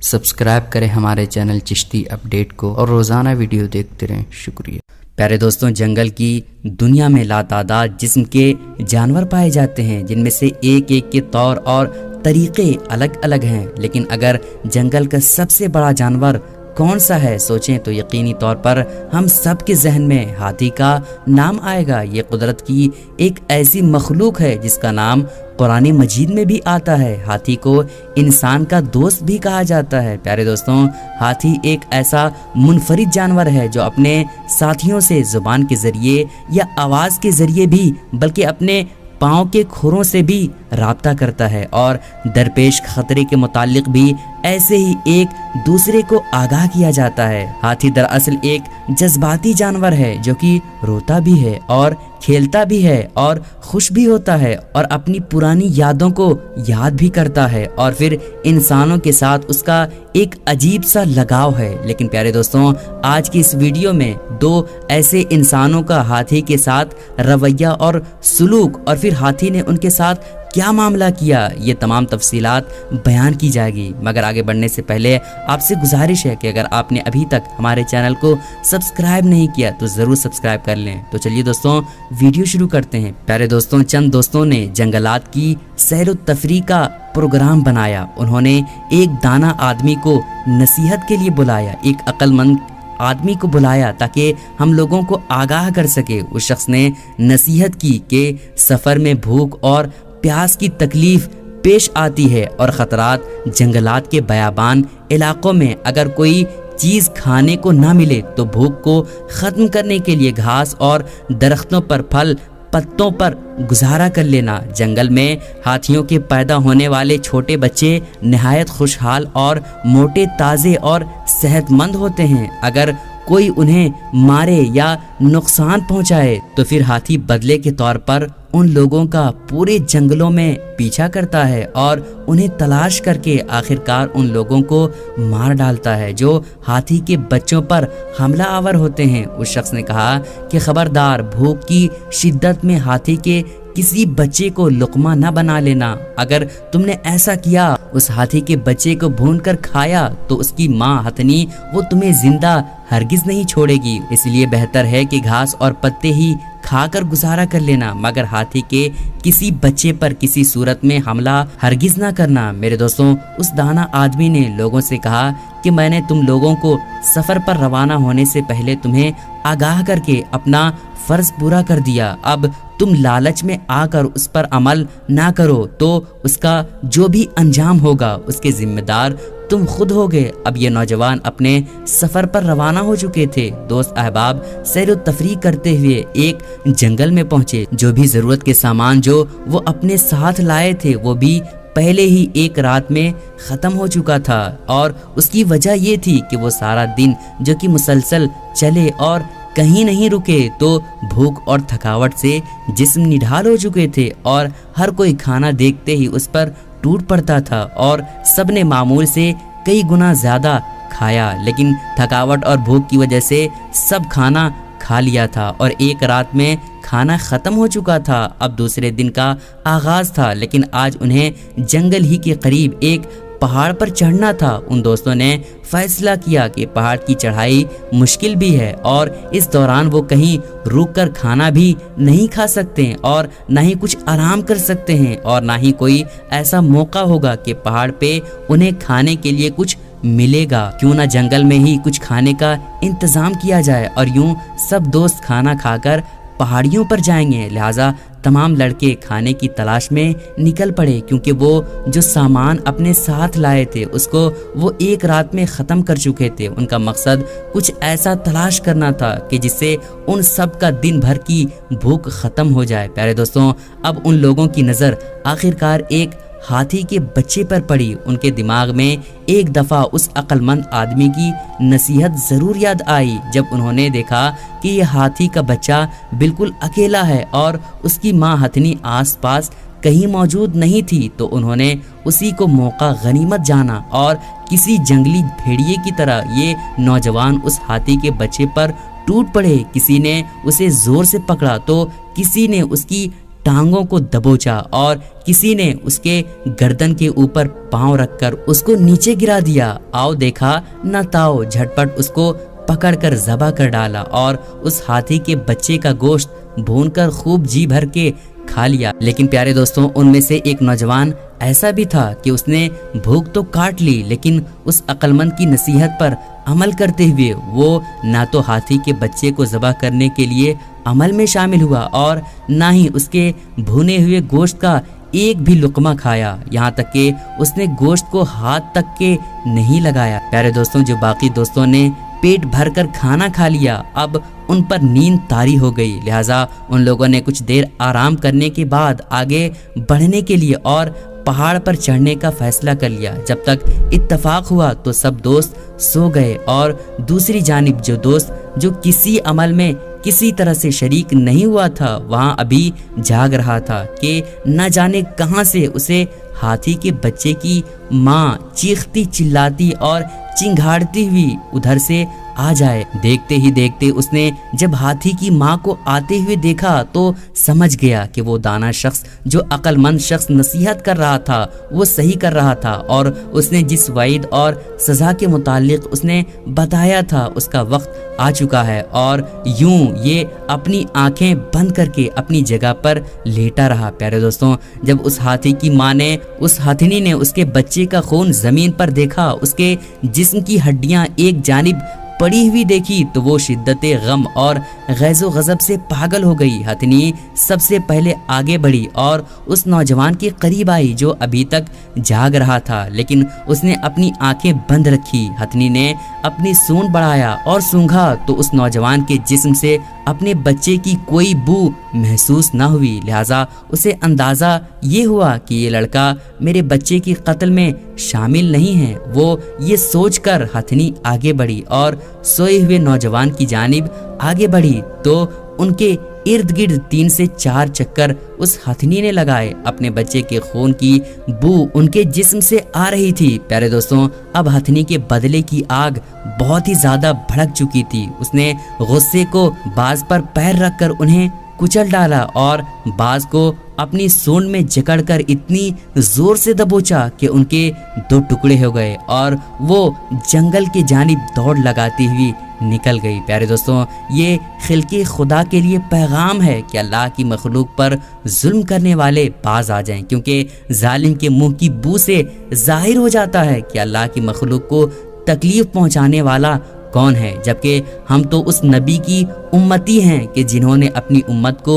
Subscribe کریں ہمارے channel Chishti update کو اور روزانہ ویڈیو دیکھتے رہیں۔ شکریہ۔ پیارے دوستوں، جنگل کی دنیا میں لاتعداد جسم کے جانور پائے جاتے ہیں، جن میں سے ایک ایک کے طور اور طریقے الگ الگ ہیں، لیکن اگر جنگل کا سب سے بڑا جانور کون سا ہے سوچیں تو یقینی طور پر ہم سب کے ذہن میں ہاتھی کا نام آئے گا۔ یہ قدرت کی ایک ایسی مخلوق ہے جس کا نام قرآن مجید میں بھی آتا ہے۔ ہاتھی کو انسان کا دوست بھی کہا جاتا ہے۔ پیارے دوستوں، ہاتھی ایک ایسا منفرد جانور ہے جو اپنے ساتھیوں سے زبان کے ذریعے یا آواز کے ذریعے بھی بلکہ اپنے پاؤں کے کھروں سے بھی رابطہ کرتا ہے، اور درپیش خطرے کے متعلق بھی ایسے ہی ایک دوسرے کو آگاہ کیا جاتا ہے۔ ہاتھی دراصل ایک جذباتی جانور ہے جو کہ روتا بھی ہے اور کھیلتا بھی ہے اور خوش بھی ہوتا ہے اور اپنی پرانی یادوں کو یاد بھی کرتا ہے، اور پھر انسانوں کے ساتھ اس کا ایک عجیب سا لگاؤ ہے۔ لیکن پیارے دوستوں، آج کی اس ویڈیو میں دو ایسے انسانوں کا ہاتھی کے ساتھ رویہ اور سلوک، اور پھر ہاتھی نے ان کے ساتھ کیا معاملہ کیا، یہ تمام تفصیلات بیان کی جائے گی۔ مگر آگے بڑھنے سے پہلے آپ سے گزارش ہے کہ اگر آپ نے ابھی تک ہمارے چینل کو سبسکرائب نہیں کیا تو ضرور سبسکرائب کر لیں۔ تو چلیے دوستوں، ویڈیو شروع کرتے ہیں۔ پیارے دوستوں، چند دوستوں نے جنگلات کی سیر و تفریح کا پروگرام بنایا۔ انہوں نے ایک دانا آدمی کو نصیحت کے لیے بلایا، ایک عقل مند آدمی کو بلایا تاکہ ہم لوگوں کو آگاہ کر سکے۔ اس شخص نے نصیحت کی کہ سفر میں بھوک اور پیاس کی تکلیف پیش آتی ہے، اور خطرات جنگلات کے بیابان علاقوں میں اگر کوئی چیز کھانے کو نہ ملے تو بھوک کو ختم کرنے کے لیے گھاس اور درختوں پر پھل پتوں پر گزارا کر لینا۔ جنگل میں ہاتھیوں کے پیدا ہونے والے چھوٹے بچے نہایت خوشحال اور موٹے تازے اور صحت مند ہوتے ہیں۔ اگر کوئی انہیں مارے یا نقصان پہنچائے تو پھر ہاتھی بدلے کے طور پر ان لوگوں کا پورے جنگلوں میں پیچھا کرتا ہے اور انہیں تلاش کر کے آخرکار ان لوگوں کو مار ڈالتا ہے جو ہاتھی کے بچوں پر حملہ آور ہوتے ہیں۔ اس شخص نے کہا کہ خبردار، بھوک کی شدت میں ہاتھی کے کسی بچے کو لقمہ نہ بنا لینا۔ اگر تم نے ایسا کیا، اس ہاتھی کے بچے کو بھون کر کھایا تو اس کی ماں ہتھنی وہ تمہیں زندہ ہرگز نہیں چھوڑے گی، اس لیے بہتر ہے کہ گھاس اور پتے ہی کھا کر گزارا کر لینا، مگر ہاتھی کے کسی بچے پر کسی صورت میں حملہ ہرگز نہ کرنا۔ میرے دوستوں، اس دانا آدمی نے لوگوں سے کہا کہ میں نے تم لوگوں کو سفر پر روانہ ہونے سے پہلے تمہیں آگاہ کر کے اپنا فرض پورا کر دیا۔ اب تم لالچ میں آ کر اس پر عمل نہ کرو تو اس کا جو بھی انجام ہوگا اس کے ذمہ دار تم خود ہوگے۔ اب یہ نوجوان اپنے سفر پر روانہ ہو چکے تھے۔ دوست احباب سیر و تفریح کرتے ہوئے ایک جنگل میں پہنچے۔ جو بھی ضرورت کے سامان جو وہ اپنے ساتھ لائے تھے وہ بھی پہلے ہی ایک رات میں ختم ہو چکا تھا، اور اس کی وجہ یہ تھی کہ وہ سارا دن جو کہ مسلسل چلے اور کہیں نہیں رکے، تو بھوک اور تھکاوٹ سے جسم نڈھال ہو چکے تھے، اور ہر کوئی کھانا دیکھتے ہی اس پر ٹوٹ پڑتا تھا، اور سب نے معمول سے کئی گنا زیادہ کھایا، لیکن تھکاوٹ اور بھوک کی وجہ سے سب کھانا کھا لیا تھا اور ایک رات میں کھانا ختم ہو چکا تھا۔ اب دوسرے دن کا آغاز تھا، لیکن آج انہیں جنگل ہی کے قریب ایک پہاڑ پر چڑھنا تھا۔ ان دوستوں نے فیصلہ کیا کہ پہاڑ کی چڑھائی مشکل بھی ہے اور اس دوران وہ کہیں رک کر کھانا بھی نہیں کھا سکتے اور نہ ہی کچھ آرام کر سکتے ہیں، اور نہ ہی کوئی ایسا موقع ہوگا کہ پہاڑ پہ انہیں کھانے کے لیے کچھ ملے گا۔ کیوں نہ جنگل میں ہی کچھ کھانے کا انتظام کیا جائے، اور یوں سب دوست کھانا کھا کر پہاڑیوں پر جائیں گے۔ لہٰذا تمام لڑکے کھانے کی تلاش میں نکل پڑے، کیونکہ وہ جو سامان اپنے ساتھ لائے تھے اس کو وہ ایک رات میں ختم کر چکے تھے۔ ان کا مقصد کچھ ایسا تلاش کرنا تھا کہ جس سے ان سب کا دن بھر کی بھوک ختم ہو جائے۔ پیارے دوستوں، اب ان لوگوں کی نظر آخرکار ایک ہاتھی کے بچے پر پڑی۔ ان کے دماغ میں ایک دفعہ اس عقل مند آدمی کی نصیحت ضرور یاد آئی۔ جب انہوں نے دیکھا کہ یہ ہاتھی کا بچہ بالکل اکیلا ہے اور اس کی ماں ہتھنی آس پاس کہیں موجود نہیں تھی، تو انہوں نے اسی کو موقع غنیمت جانا اور کسی جنگلی بھیڑیے کی طرح یہ نوجوان اس ہاتھی کے بچے پر ٹوٹ پڑے۔ کسی نے اسے زور سے پکڑا تو کسی نے اس کی ٹانگوں کو دبوچا اور کسی نے اس کے گردن کے اوپر پاؤں رکھ کر اس کو نیچے گرا دیا۔ آؤ دیکھا نہ تاؤ جھٹپٹ اس کو پکڑ کر ذبح کر ڈالا اور اس ہاتھی کے بچے کا گوشت بھون کر خوب جی بھر کے کھا لیا۔ لیکن پیارے دوستوں، ان میں سے ایک نوجوان ایسا بھی تھا کہ اس نے بھوک تو کاٹ لی، لیکن اس عقل مند کی نصیحت پر عمل کرتے ہوئے وہ نہ تو ہاتھی کے بچے کو ذبح کرنے کے لیے عمل میں شامل ہوا اور نہ ہی اس کے بھونے ہوئے گوشت کا ایک بھی لقمہ کھایا، یہاں تک کہ اس نے گوشت کو ہاتھ تک کے نہیں لگایا۔ پیارے دوستوں، جو باقی دوستوں نے پیٹ بھر کر کھانا کھا لیا، اب ان پر نیند طاری ہو گئی، لہٰذا ان لوگوں نے کچھ دیر آرام کرنے کے بعد آگے بڑھنے کے لیے اور پہاڑ پر چڑھنے کا فیصلہ کر لیا۔ جب تک اتفاق ہوا تو سب دوست سو گئے اور دوسری جانب جو دوست جو کسی عمل میں کسی طرح سے شریک نہیں ہوا تھا وہاں ابھی جاگ رہا تھا کہ نہ جانے کہاں سے اسے ہاتھی کے بچے کی ماں چیختی چلاتی اور چنگھاڑتی ہوئی ادھر سے آ جائے۔ دیکھتے ہی دیکھتے اس نے جب ہاتھی کی ماں کو آتے ہوئے دیکھا تو سمجھ گیا کہ وہ دانا شخص جو عقل مند شخص نصیحت کر رہا تھا وہ صحیح کر رہا تھا، اور اس نے جس وعید اور سزا کے متعلق اس نے بتایا تھا اس کا وقت آ چکا ہے۔ اور یوں یہ اپنی آنکھیں بند کر کے اپنی جگہ پر لیٹا رہا۔ پیارے دوستوں، جب اس ہاتھی کی ماں نے، اس ہاتھنی نے اس کے بچے کا خون زمین پر دیکھا، اس کے جسم کی ہڈیاں ایک جانب پڑی ہوئی دیکھی تو وہ شدت غم اور غیظ و غضب سے پاگل ہو گئی۔ ہتھنی سب سے پہلے آگے بڑھی اور اس نوجوان کے قریب آئی جو ابھی تک جاگ رہا تھا، لیکن اس نے اپنی آنکھیں بند رکھی۔ ہتھنی نے اپنی سونڈ بڑھایا اور سونگھا تو اس نوجوان کے جسم سے اپنے بچے کی کوئی بو محسوس نہ ہوئی، لہٰذا اسے اندازہ یہ ہوا کہ یہ لڑکا میرے بچے کی قتل میں شامل نہیں ہے۔ وہ یہ سوچ کر ہتھنی آگے بڑھی اور سوئے ہوئے نوجوان کی جانب آگے بڑھی تو ان کے ارد گرد 3 سے 4 چکر اس ہتھنی نے لگائے۔ اپنے بچے کے خون کی بو ان کے جسم سے آ رہی تھی۔ پیارے دوستوں، اب ہتھنی کے بدلے کی آگ بہت ہی زیادہ بھڑک چکی تھی۔ اس نے غصے کو باز پر پیر رکھ کر انہیں کچل ڈالا اور باز کو اپنی سونڈ میں جکڑ کر اتنی زور سے دبوچا کہ ان کے 2 ٹکڑے ہو گئے اور وہ جنگل کی جانب دوڑ لگاتی ہوئی نکل گئی۔ پیارے دوستوں، یہ خلق خدا کے لیے پیغام ہے کہ اللہ کی مخلوق پر ظلم کرنے والے باز آ جائیں، کیونکہ ظالم کے منہ کی بو سے ظاہر ہو جاتا ہے کہ اللہ کی مخلوق کو تکلیف پہنچانے والا کون ہے، جبکہ ہم تو اس نبی کی امتی ہیں کہ جنہوں نے اپنی امت کو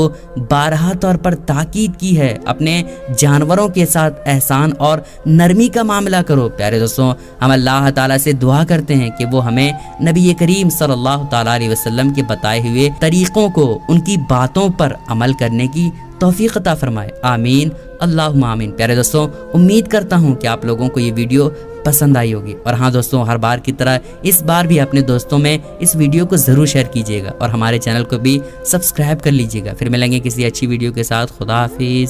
بارہا طور پر تاکید کی ہے اپنے جانوروں کے ساتھ احسان اور نرمی کا معاملہ کرو۔ پیارے دوستوں، ہم اللہ تعالیٰ سے دعا کرتے ہیں کہ وہ ہمیں نبی کریم صلی اللہ تعالیٰ علیہ وسلم کے بتائے ہوئے طریقوں کو، ان کی باتوں پر عمل کرنے کی توفیق عطا فرمائے، آمین اللہم آمین۔ پیارے دوستوں، امید کرتا ہوں کہ آپ لوگوں کو یہ ویڈیو پسند آئی ہوگی، اور ہاں دوستوں، ہر بار کی طرح اس بار بھی اپنے دوستوں میں اس ویڈیو کو ضرور شیئر کیجیے گا اور ہمارے چینل کو بھی سبسکرائب کر لیجیے گا۔ پھر ملیں گے کسی اچھی ویڈیو کے ساتھ۔ خدا حافظ۔